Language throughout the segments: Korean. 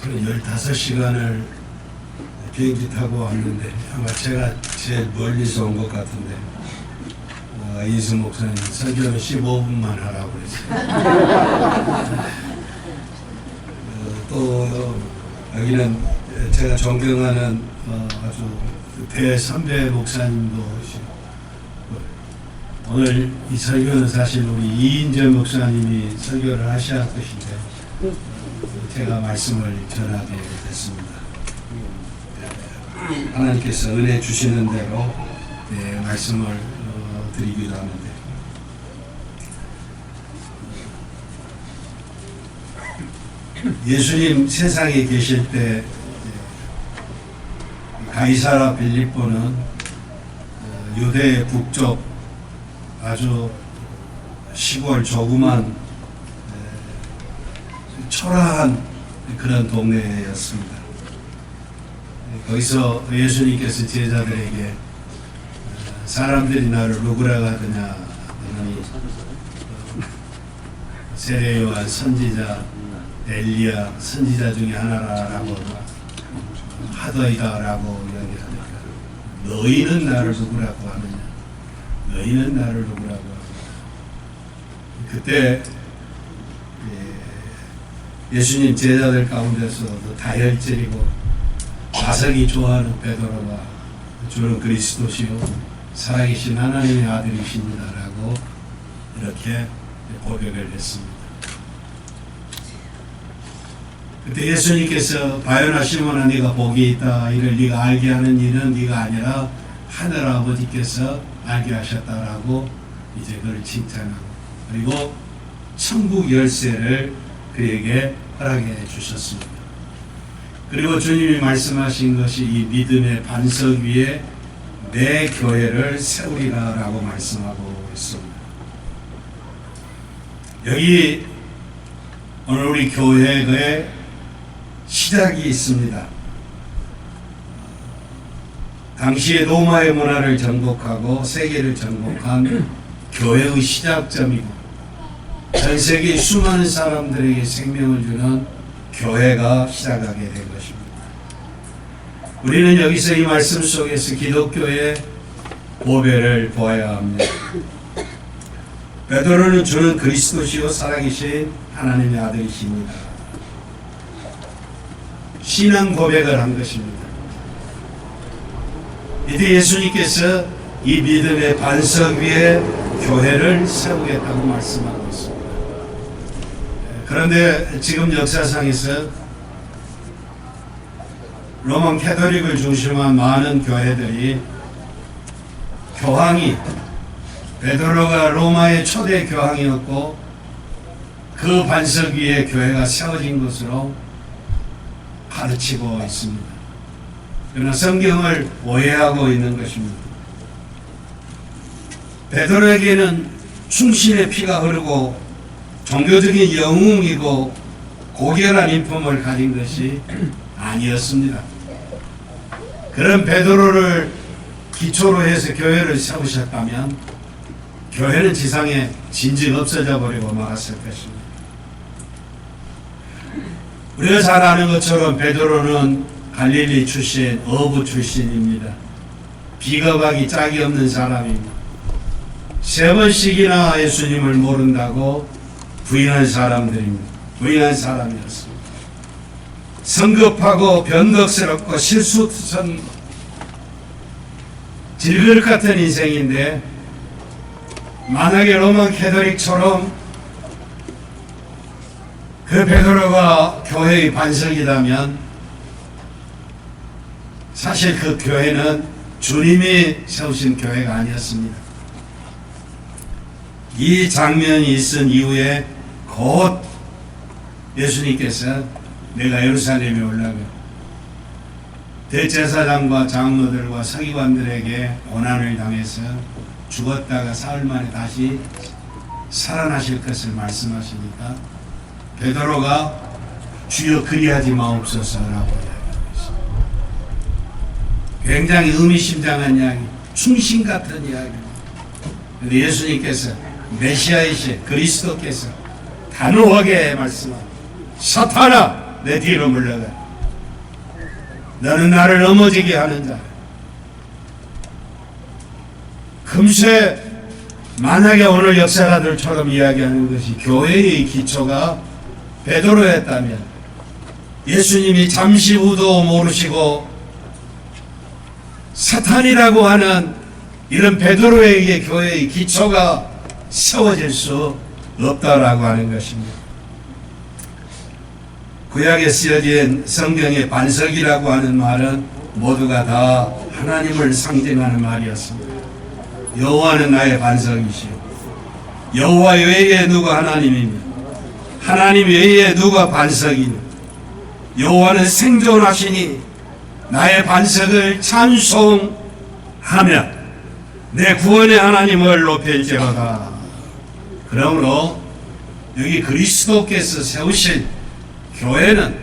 저는 15시간을 비행기 타고 왔는데 아마 제가 제일 멀리서 온 것 같은데 이승 목사님 설교는 15분만 하라고 그랬어요. 또 여기는 제가 존경하는 아주 대선배 목사님도 오늘 이 설교는 사실 우리 이인재 목사님이 설교를 하셔야 할 것인데 제가 말씀을 전하게 됐습니다. 하나님께서 은혜 주시는 대로 말씀을 드리기도 하는데 예수님 세상에 계실 때 가이사라 빌립보는 유대 북쪽 아주 시골 조그만 초라한 그런 동네였습니다. 거기서 예수님께서 제자들에게 사람들이 나를 누구라고 하더냐 하더니 세례 요한 선지자 엘리야 선지자 중에 하나라고 하더이다라고 이야기하니까 너희는 나를 누구라고 하느냐 너희는 나를 누구라고 하느냐 그때 예수님 제자들 가운데서도 다혈질이고 자석이 좋아하는 베드로가 주는 그리스도시요 살아계신 하나님의 아들이십니다라고 이렇게 고백을 했습니다. 그때 예수님께서 바요나 시몬아 네가 복이 있다 이를 네가 알게 하는 일은 네가 아니라 하늘 아버지께서 알게 하셨다라고 이제 그를 칭찬하고 그리고 천국 열쇠를 그에게 허락해 주셨습니다. 그리고 주님이 말씀하신 것이 이 믿음의 반석 위에 내 교회를 세우리라 라고 말씀하고 있습니다. 여기 오늘 우리 교회의 시작이 있습니다. 당시에 로마의 문화를 정복하고 세계를 정복한 교회의 시작점이고 전 세계 수많은 사람들에게 생명을 주는 교회가 시작하게 된 것입니다. 우리는 여기서 이 말씀 속에서 기독교의 보배를 보아야 합니다. 베드로는 주는 그리스도시요 살아계신 하나님의 아들이십니다. 신앙 고백을 한 것입니다. 이때 예수님께서 이 믿음의 반석 위에 교회를 세우겠다고 말씀하고 있습니다. 그런데 지금 역사상에서 로만 캐톨릭을 중심한 많은 교회들이 교황이 베드로가 로마의 초대 교황이었고 그 반석 위에 교회가 세워진 것으로 가르치고 있습니다. 그러나 성경을 오해하고 있는 것입니다. 베드로에게는 충신의 피가 흐르고 종교적인 영웅이고 고결한 인품을 가진 것이 아니었습니다. 그런 베드로를 기초로 해서 교회를 세우셨다면 교회는 지상에 진즉 없어져 버리고 말았을 것입니다. 우리가 잘 아는 것처럼 베드로는 갈릴리 출신, 어부 출신입니다. 비겁하기 짝이 없는 사람입니다. 3번씩이나 예수님을 모른다고 부인한 사람들입니다. 부인한 사람이었습니다. 성급하고 변덕스럽고 실수투성 질그릇 같은 인생인데 만약에 로만 캐톨릭처럼 그 베드로가 교회의 반석이라면 사실 그 교회는 주님이 세우신 교회가 아니었습니다. 이 장면이 있은 이후에 곧 예수님께서 내가 예루살렘에 올라가 대제사장과 장로들과 서기관들에게 고난을 당해서 죽었다가 사흘 만에 다시 살아나실 것을 말씀하시니까 베드로가 주여 그리하지 마옵소서라고 이야기하고 있습니다. 굉장히 의미심장한 이야기, 충신 같은 이야기입니다. 그런데 예수님께서 메시아이신 그리스도께서 단호하게 말씀합니다. 사탄아, 내 뒤로 물러가. 너는 나를 넘어지게 하는 자. 금세 만약에 오늘 역사가들처럼 이야기하는 것이 교회의 기초가 베드로였다면, 예수님이 잠시 후도 모르시고 사탄이라고 하는 이런 베드로에게 교회의 기초가 세워질 수 없다라고 하는 것입니다. 구약에 쓰여진 성경의 반석이라고 하는 말은 모두가 다 하나님을 상징하는 말이었습니다. 여호와는 나의 반석이시오. 여호와 외에 누가 하나님이며 하나님 외에 누가 반석이며 여호와는 생존하시니 나의 반석을 찬송하며 내 구원의 하나님을 높일지어다. 그러므로 여기 그리스도께서 세우신 교회는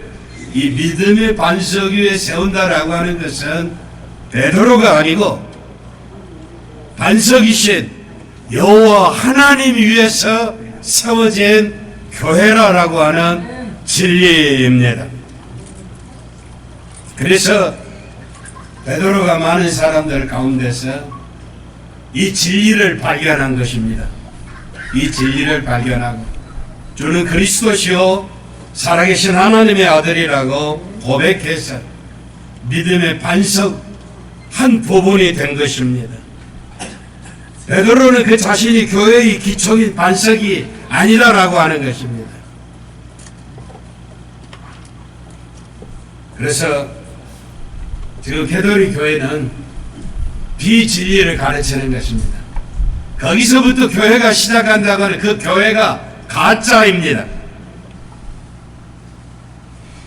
이 믿음의 반석 위에 세운다라고 하는 것은 베드로가 아니고 반석이신 여호와 하나님 위에서 세워진 교회라고 하는 진리입니다. 그래서 베드로가 많은 사람들 가운데서 이 진리를 발견한 것입니다. 이 진리를 발견하고 주는 그리스도시요 살아계신 하나님의 아들이라고 고백해서 믿음의 반석 한 부분이 된 것입니다. 베드로는 그 자신이 교회의 기초인 반석이 아니다라고 하는 것입니다. 그래서 지금 개돌이 교회는 비진리를 가르치는 것입니다. 거기서부터 교회가 시작한다고 하는 그 교회가 가짜입니다.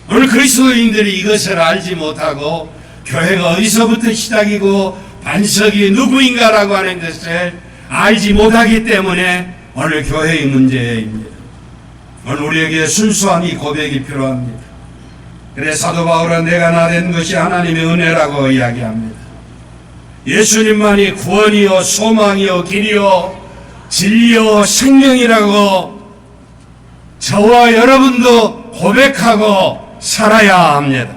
오늘 그리스도인들이 이것을 알지 못하고 교회가 어디서부터 시작이고 반석이 누구인가라고 하는 것을 알지 못하기 때문에 오늘 교회의 문제입니다. 오늘 우리에게 순수함이 고백이 필요합니다. 그래 사도 바울은 내가 나된 것이 하나님의 은혜라고 이야기합니다. 예수님만이 구원이요 소망이요 길이요 진리요 생명이라고 저와 여러분도 고백하고 살아야 합니다.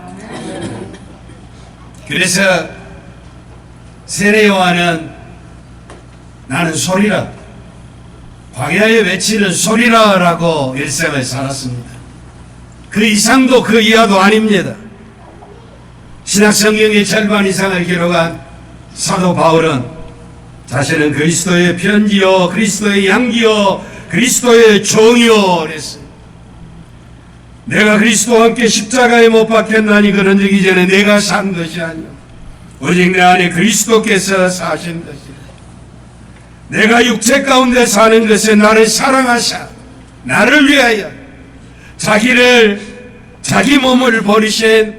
그래서 세례 요한은 나는 소리라, 광야에 외치는 소리라라고 일생을 살았습니다. 그 이상도 그 이하도 아닙니다. 신약성경의 절반 이상을 기록한 사도 바울은 자신은 그리스도의 편지요 그리스도의 양기요 그리스도의 종이요 그랬어요. 내가 그리스도와 함께 십자가에 못 박혔나니 그런 적 이전에 내가 산 것이 아니요 오직 내 안에 그리스도께서 사신 것이라. 내가 육체 가운데 사는 것은 나를 사랑하사 나를 위하여 자기 몸을 버리신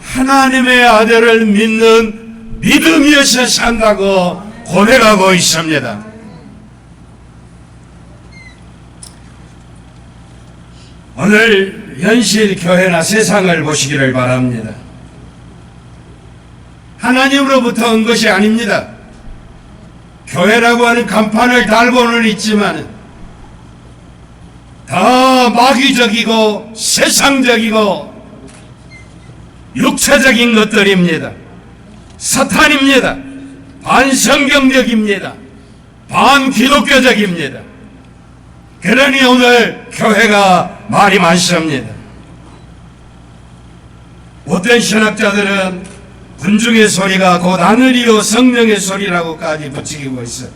하나님의 아들을 믿는 믿음이어서 산다고 고백하고 있습니다. 오늘 현실 교회나 세상을 보시기를 바랍니다. 하나님으로부터 온 것이 아닙니다. 교회라고 하는 간판을 달고는 있지만 다 마귀적이고 세상적이고 육체적인 것들입니다. 사탄입니다. 반성경적입니다. 반기독교적입니다. 그러니 오늘 교회가 말이 많습니다. 어떤 신학자들은 군중의 소리가 곧 하늘이요 성령의 소리라고까지 붙이고 있어요.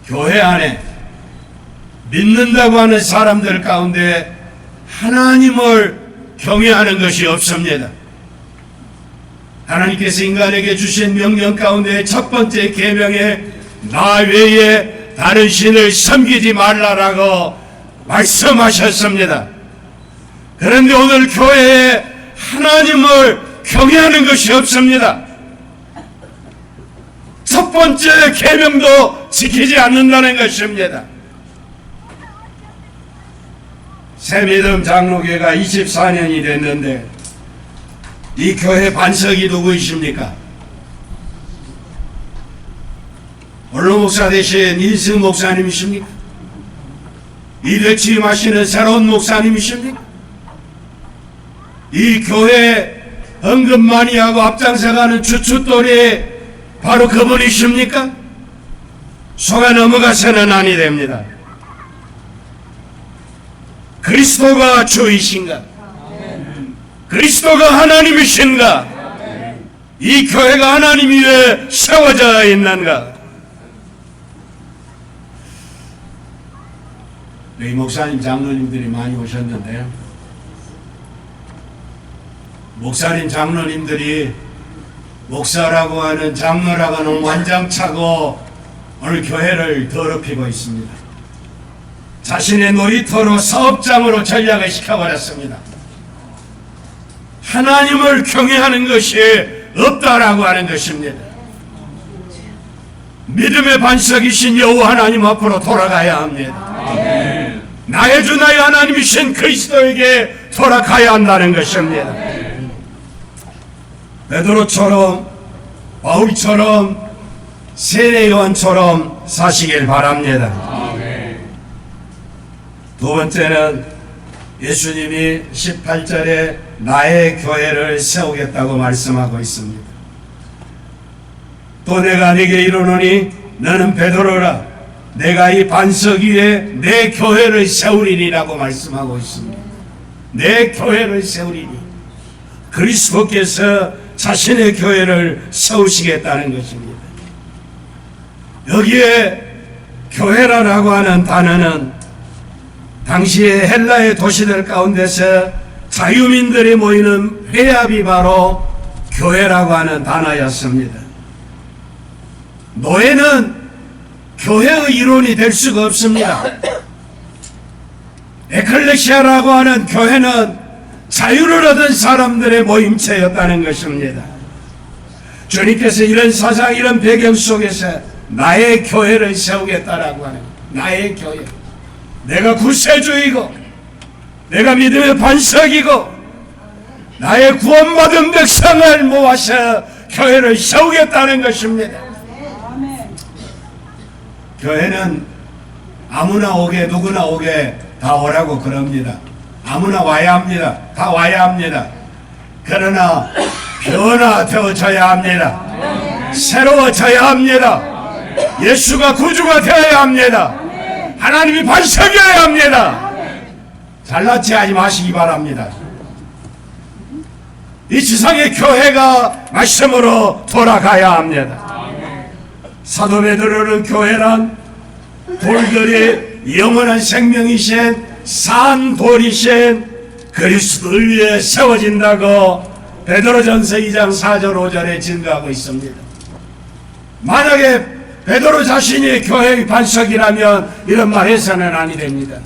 교회 안에 믿는다고 하는 사람들 가운데 하나님을 경외하는 것이 없습니다. 하나님께서 인간에게 주신 명령 가운데 첫 번째 계명에 나 외에 다른 신을 섬기지 말라라고 말씀하셨습니다. 그런데 오늘 교회에 하나님을 경외하는 것이 없습니다. 첫 번째 계명도 지키지 않는다는 것입니다. 새미듬 장로교회가 24년이 됐는데 이 교회 반석이 누구이십니까? 원로 목사 되신 인승 목사님이십니까? 이래 취임하시는 새로운 목사님이십니까? 이 교회 헌금 많이 하고 앞장서가는 주춧돌이 바로 그분이십니까? 속아 넘어가서는 아니 됩니다. 그리스도가 주이신가? 그리스도가 하나님이신가? 이 교회가 하나님 위에 세워져 있는가? 여기 목사님 장로님들이 많이 오셨는데요, 목사님 장로님들이 목사라고 하는 장로라고 하는 완장차고 오늘 교회를 더럽히고 있습니다. 자신의 놀이터로 사업장으로 전략을 시켜버렸습니다. 하나님을 경외하는 것이 없다라고 하는 것입니다. 믿음의 반석이신 여호와 하나님 앞으로 돌아가야 합니다. 아멘. 나의 주 나의 하나님이신 그리스도에게 돌아가야 한다는 것입니다. 베드로처럼 바울처럼 세례요한처럼 사시길 바랍니다. 아멘. 두 번째는 예수님이 18절에 나의 교회를 세우겠다고 말씀하고 있습니다. 또 내가 네게 이르노니 너는 베드로라, 내가 이 반석 위에 내 교회를 세우리니라고 말씀하고 있습니다. 내 교회를 세우리니, 그리스도께서 자신의 교회를 세우시겠다는 것입니다. 여기에 교회라고 하는 단어는 당시의 헬라의 도시들 가운데서 자유민들이 모이는 회합이 바로 교회라고 하는 단어였습니다. 노예는 교회의 일원이 될 수가 없습니다. 에클레시아라고 하는 교회는 자유를 얻은 사람들의 모임체였다는 것입니다. 주님께서 이런 사상, 이런 배경 속에서 나의 교회를 세우겠다라고 하는, 나의 교회, 내가 구세주이고 내가 믿음의 반석이고 나의 구원받은 백성을 모아서 교회를 세우겠다는 것입니다. 교회는 아무나 오게 누구나 오게 다 오라고 그럽니다. 아무나 와야 합니다. 다 와야 합니다. 그러나 변화되어져야 합니다. 새로워져야 합니다. 예수가 구주가 되어야 합니다. 하나님이 반석이어야 합니다. 잘나치 하지 마시기 바랍니다. 이 지상의 교회가 말씀으로 돌아가야 합니다. 사도 베드로는 교회란 돌들이 영원한 생명이신 산 돌이신 그리스도를 위해 세워진다고 베드로전서 2장 4절 5절에 증거하고 있습니다. 만약에 베드로 자신이 교회의 반석이라면 이런 말 해서는 아니 됩니다.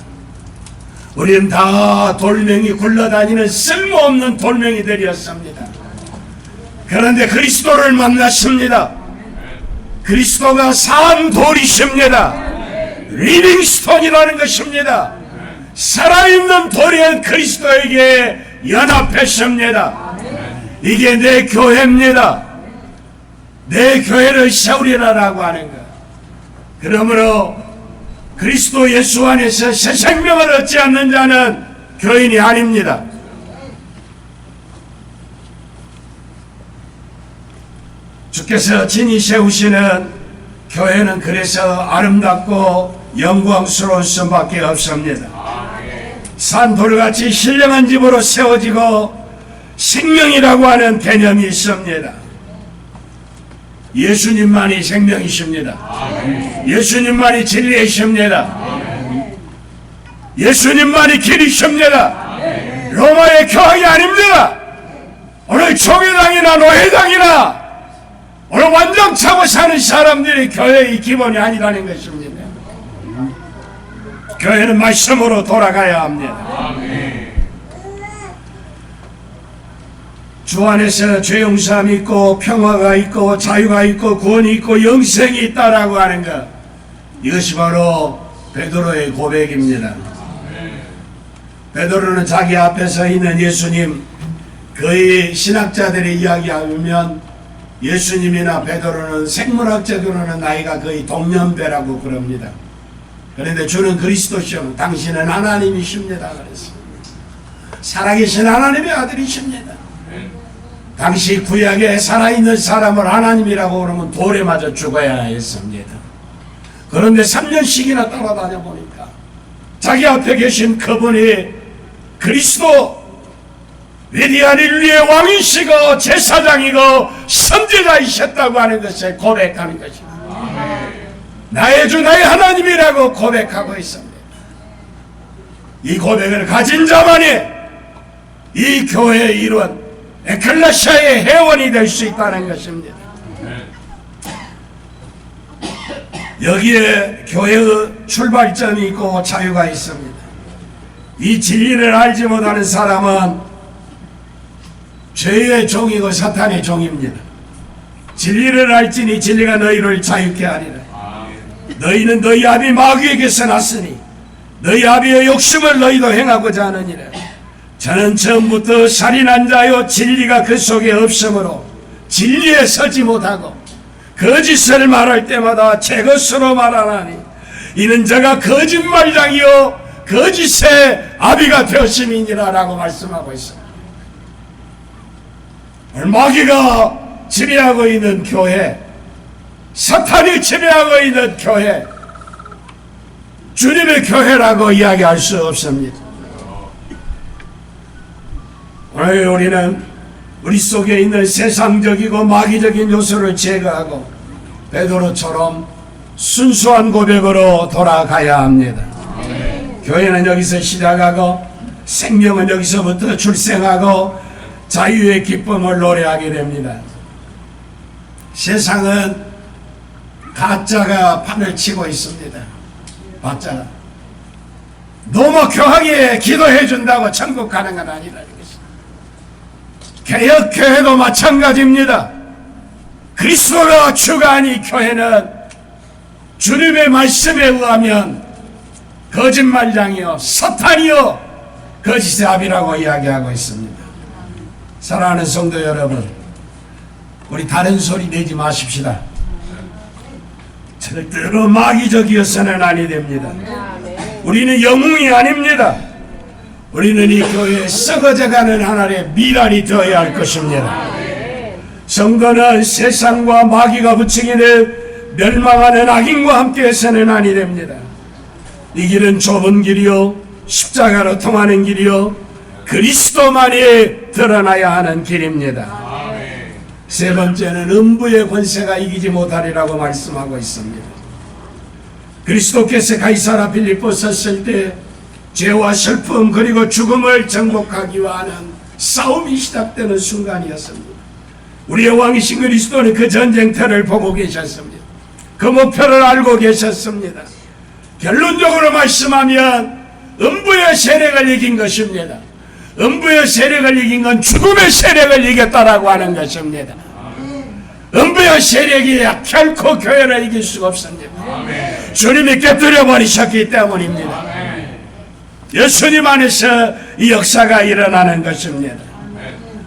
우리는 다 돌멩이 굴러다니는 쓸모없는 돌멩이들이었습니다. 그런데 그리스도를 만났습니다. 그리스도가 산 돌이십니다. 리빙스톤이라는 것입니다. 살아있는 돌인 그리스도에게 연합했습니다. 이게 내 교회입니다. 내 교회를 세우리라라고 하는 것. 그러므로 그리스도 예수 안에서 새 생명을 얻지 않는 자는 교인이 아닙니다. 주께서 친히 세우시는 교회는 그래서 아름답고 영광스러울 수밖에 없습니다. 산돌같이 신령한 집으로 세워지고 생명이라고 하는 개념이 있습니다. 예수님만이 생명이십니다. 예수님만이 진리이십니다. 예수님만이 길이십니다. 로마의 교황이 아닙니다. 오늘 총회당이나 노회당이나 오늘 완전 차고 사는 사람들이 교회의 기본이 아니라는 것입니다. 교회는 말씀으로 돌아가야 합니다. 주 안에서 죄 용서함이 있고 평화가 있고 자유가 있고 구원이 있고 영생이 있다라고 하는 것, 이것이 바로 베드로의 고백입니다. 베드로는 자기 앞에 서 있는 예수님, 거의 신학자들이 이야기하면 예수님이나 베드로는 생물학적으로는 나이가 거의 동년배라고 그럽니다. 그런데 주는 그리스도시요 당신은 하나님이십니다. 그랬습니다. 살아계신 하나님의 아들이십니다. 당시 구약에 살아있는 사람을 하나님이라고 그러면 돌에 맞아 죽어야 했습니다. 그런데 3년씩이나 따라다녀 보니까 자기 앞에 계신 그분이 그리스도 위대한 인류의 왕이시고 제사장이고 선지자이셨다고 하는 것을 고백하는 것입니다. 나의 주 나의 하나님이라고 고백하고 있습니다. 이 고백을 가진 자만이 이 교회의 일원 에클레시아의 회원이 될 수 있다는 것입니다. 여기에 교회의 출발점이 있고 자유가 있습니다. 이 진리를 알지 못하는 사람은 죄의 종이고 사탄의 종입니다. 진리를 알지니 진리가 너희를 자유케 하리라. 너희는 너희 아비 마귀에게서 났으니 너희 아비의 욕심을 너희도 행하고자 하느니라. 저는 처음부터 살인한 자요 진리가 그 속에 없으므로 진리에 서지 못하고 거짓을 말할 때마다 제 것으로 말하나니 이는 저가 거짓말장이요 거짓의 아비가 되었음이니라 라고 말씀하고 있습니다. 마귀가 지배하고 있는 교회, 사탄이 지배하고 있는 교회, 주님의 교회라고 이야기할 수 없습니다. 오늘 우리는 우리 속에 있는 세상적이고 마귀적인 요소를 제거하고 베드로처럼 순수한 고백으로 돌아가야 합니다. 교회는 여기서 시작하고 생명은 여기서부터 출생하고 자유의 기쁨을 노래하게 됩니다. 세상은 가짜가 판을 치고 있습니다. 가짜가 너무 교하게 기도해 준다고 천국 가는 건 아니라는 것입니다. 개혁교회도 마찬가지입니다. 그리스도가 주가 아닌 교회는 주님의 말씀에 의하면 거짓말장이요 사탄이요 거짓의 아비라고 이야기하고 있습니다. 사랑하는 성도 여러분, 우리 다른 소리 내지 마십시다. 절대로 마귀적이어서는 아니 됩니다. 우리는 영웅이 아닙니다. 우리는 이 교회에 썩어져가는 하나님의 미랄이 되어야 할 것입니다. 성도는 세상과 마귀가 부추기는 멸망하는 악인과 함께해서는 아니 됩니다. 이 길은 좁은 길이요 십자가로 통하는 길이요 그리스도만이 드러나야 하는 길입니다. 세 번째는 음부의 권세가 이기지 못하리라고 말씀하고 있습니다. 그리스도께서 가이사라 빌립보 섰을 때 죄와 슬픔 그리고 죽음을 정복하기 위한 싸움이 시작되는 순간이었습니다. 우리의 왕이신 그리스도는 그 전쟁터를 보고 계셨습니다. 그 목표를 알고 계셨습니다. 결론적으로 말씀하면 음부의 세력을 이긴 것입니다. 음부의 세력을 이긴 건 죽음의 세력을 이겼다라고 하는 것입니다. 음부의 세력이 결코 교회를 이길 수가 없습니다. 주님이 깨뜨려 버리셨기 때문입니다. 예수님 안에서 이 역사가 일어나는 것입니다.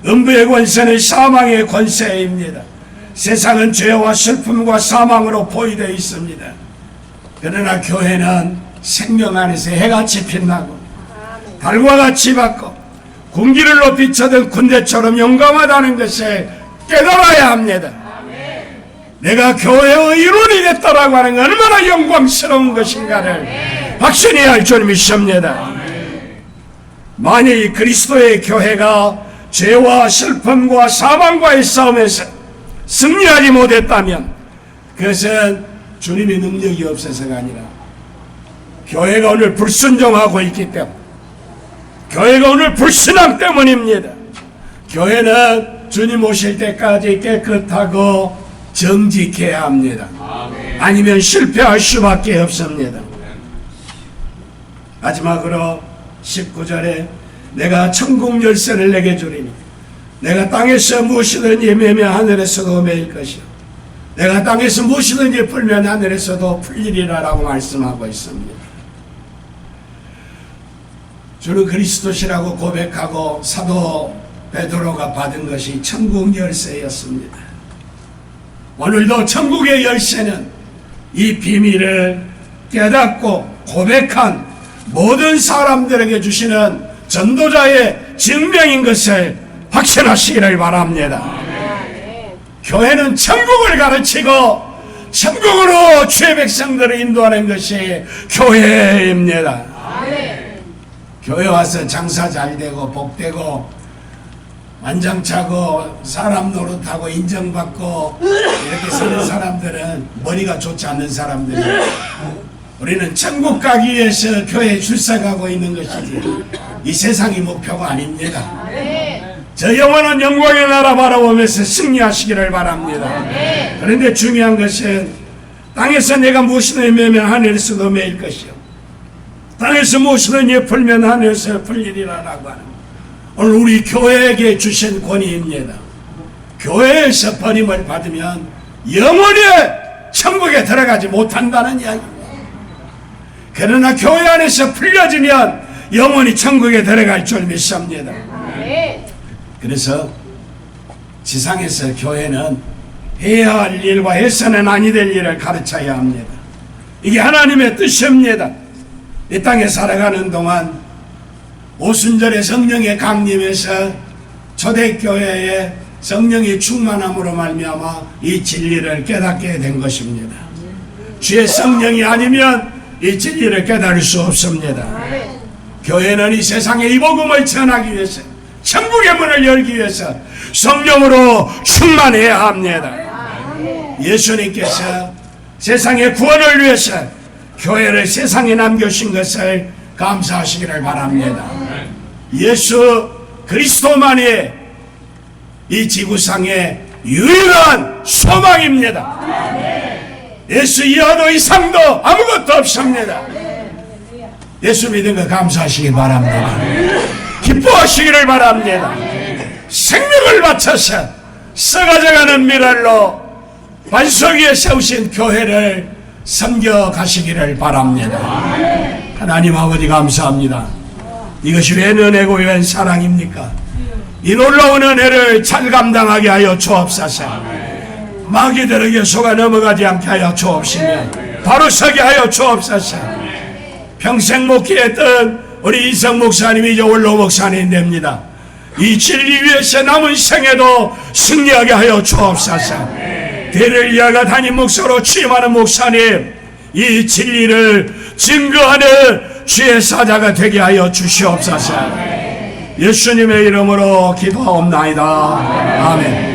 음부의 권세는 사망의 권세입니다. 세상은 죄와 슬픔과 사망으로 포위되어 있습니다. 그러나 교회는 생명 안에서 해같이 빛나고 달과 같이 밝고 군기를 높이 쳐든 군대처럼 용감하다는 것을 깨달아야 합니다. 내가 교회의 일원이 됐다라고 하는 건 얼마나 영광스러운 것인가를 확신히 할 줄 믿습니다. 만일 그리스도의 교회가 죄와 슬픔과 사망과의 싸움에서 승리하지 못했다면 그것은 주님의 능력이 없어서가 아니라 교회가 오늘 불순종하고 있기 때문에 교회가 오늘 불신앙 때문입니다. 교회는 주님 오실 때까지 깨끗하고 정직해야 합니다. 아니면 실패할 수밖에 없습니다. 마지막으로 19절에 내가 천국 열쇠를 내게 주리니 내가 땅에서 무엇이든지 매면 하늘에서도 매일 것이요 내가 땅에서 무엇이든지 풀면 하늘에서도 풀리리라 라고 말씀하고 있습니다. 주는 그리스도시라고 고백하고 사도 베드로가 받은 것이 천국 열쇠였습니다. 오늘도 천국의 열쇠는 이 비밀을 깨닫고 고백한 모든 사람들에게 주시는 전도자의 증명인 것을 확신하시기를 바랍니다. 교회는 천국을 가르치고 천국으로 주의 백성들을 인도하는 것이 교회입니다. 교회 와서 장사 잘 되고 복되고 만장차고 사람 노릇하고 인정받고 이렇게 사는 사람들은 머리가 좋지 않는 사람들이에요. 우리는 천국 가기 위해서 교회에 출석하고 있는 것이지 이 세상이 목표가 아닙니다. 저 영원한 영광의 나라 바라보면서 승리하시기를 바랍니다. 그런데 중요한 것은 땅에서 내가 무엇이든 매면 하늘에서도 매일 것이요 땅에서 무엇이든 엿풀면 하늘에서 풀리리라라고 하는 오늘 우리 교회에게 주신 권위입니다. 교회에서 버림을 받으면 영원히 천국에 들어가지 못한다는 이야기입니다. 그러나 교회 안에서 풀려지면 영원히 천국에 들어갈 줄 믿습니다. 그래서 지상에서 교회는 해야 할 일과 해서는 아니 될 일을 가르쳐야 합니다. 이게 하나님의 뜻입니다. 이 땅에 살아가는 동안 오순절에 성령의 강림에서 초대교회에 성령의 충만함으로 말미암아 이 진리를 깨닫게 된 것입니다. 주의 성령이 아니면 이 진리를 깨달을 수 없습니다. 교회는 이 세상에 이 복음을 전하기 위해서 천국의 문을 열기 위해서 성령으로 충만해야 합니다. 예수님께서 세상의 구원을 위해서 교회를 세상에 남겨주신 것을 감사하시기를 바랍니다. 예수 그리스도만이 이 지구상의 유일한 소망입니다. 예수 이하도 이상도 아무것도 없습니다. 예수 믿은 거 감사하시기 바랍니다. 기뻐하시기를 바랍니다. 생명을 바쳐서 썩어져가는 미랄로 반석 위에 세우신 교회를 섬겨 가시기를 바랍니다. 하나님 아버지 감사합니다. 이것이 웬 은혜고 웬 사랑입니까? 이 놀라운 은혜를 잘 감당하게 하여 주옵소서. 마귀들에게 속아 넘어가지 않게 하여 주옵시며 바로 서게 하여 주옵소서. 평생 목회했던 우리 이성 목사님이 이제 원로 목사님 됩니다. 이 진리 위에서 남은 생에도 승리하게 하여 주옵소서. 대를 이어가 담임 목사로 취임하는 목사님, 이 진리를 증거하는 주의 사자가 되게 하여 주시옵소서. 예수님의 이름으로 기도하옵나이다. 아멘.